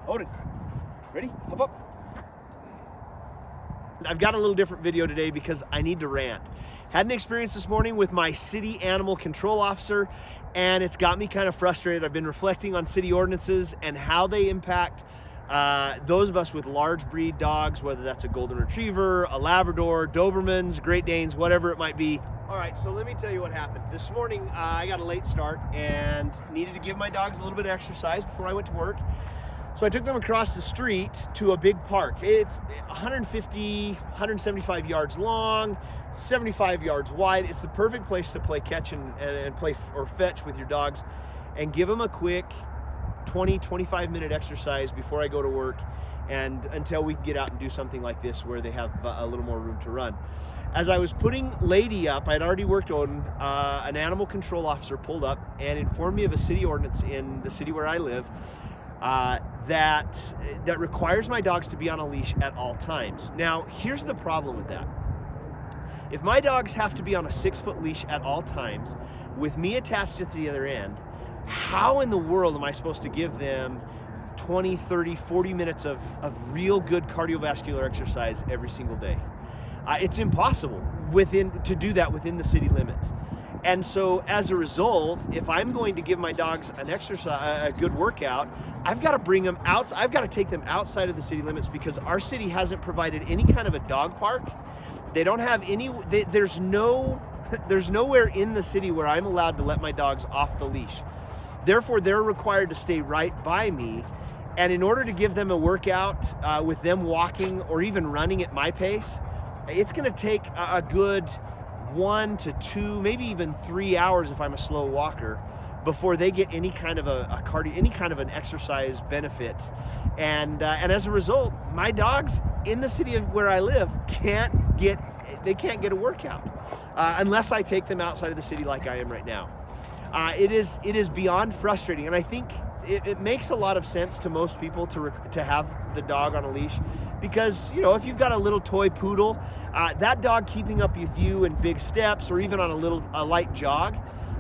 Odin, ready? Hop up. I've got a little different video today because I need to rant. Had an experience this morning with my city animal control officer, and it's got me kind of frustrated. I've been reflecting on city ordinances and how they impact those of us with large breed dogs, whether that's a golden retriever, a Labrador, Dobermans, Great Danes, whatever it might be. All right, so let me tell you what happened. This morning, I got a late start and needed to give my dogs a little bit of exercise before I went to work. So I took them across the street to a big park. It's 150, 175 yards long, 75 yards wide. It's the perfect place to play catch and play or fetch with your dogs and give them a quick 20, 25 minute exercise before I go to work and until we can get out and do something like this where they have a little more room to run. As I was putting Lady up, I'd already worked on, an animal control officer pulled up and informed me of a city ordinance in the city where I live that requires my dogs to be on a leash at all times. Now, here's the problem with that. If my dogs have to be on a 6-foot leash at all times with me attached at the other end, how in the world am I supposed to give them 20, 30, 40 minutes of real good cardiovascular exercise every single day? It's impossible to do that within the city limits. And so as a result, if I'm going to give my dogs an exercise, a good workout, I've got to bring them out. I've got to take them outside of the city limits because our city hasn't provided any kind of a dog park. They don't have any, there's nowhere in the city where I'm allowed to let my dogs off the leash. Therefore, they're required to stay right by me. And in order to give them a workout with them walking or even running at my pace, it's going to take a good 1 to 2, maybe even 3 hours if I'm a slow walker before they get any kind of any kind of an exercise benefit. And as a result, my dogs in the city of where I live can't get a workout unless I take them outside of the city like I am right now. It is beyond frustrating, and I think it makes a lot of sense to most people to have the dog on a leash because, you know, if you've got a little toy poodle, that dog keeping up with you in big steps or even on a light jog,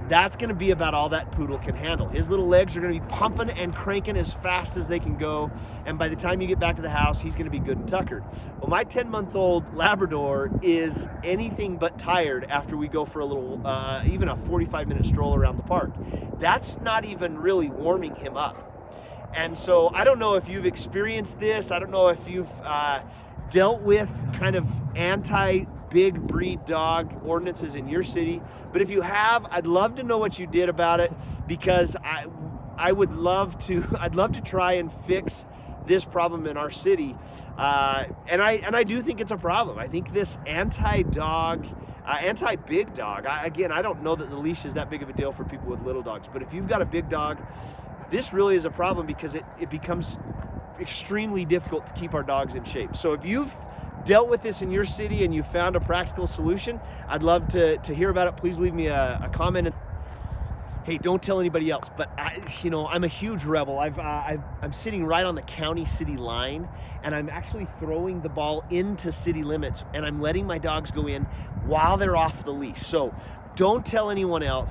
that's going to be about all that poodle can handle. His little legs are going to be pumping and cranking as fast as they can go, and by the time you get back to the house, he's going to be good and tuckered. Well, my 10-month-old Labrador is anything but tired after we go for a little, even a 45-minute stroll around the park. That's not even really warming him up. And so I don't know if you've experienced this. I don't know if you've dealt with kind of anti-big breed dog ordinances in your city, but if you have, I'd love to know what you did about it because I'd love to try and fix this problem in our city. And I do think it's a problem. I think this anti-big dog, again, I don't know that the leash is that big of a deal for people with little dogs, but if you've got a big dog, this really is a problem because it becomes extremely difficult to keep our dogs in shape. So if you've dealt with this in your city and you found a practical solution, I'd love to hear about it. Please leave me a comment. Hey, don't tell anybody else, but I'm a huge rebel. I'm sitting right on the county-city line, and I'm actually throwing the ball into city limits, and I'm letting my dogs go in while they're off the leash. So don't tell anyone else.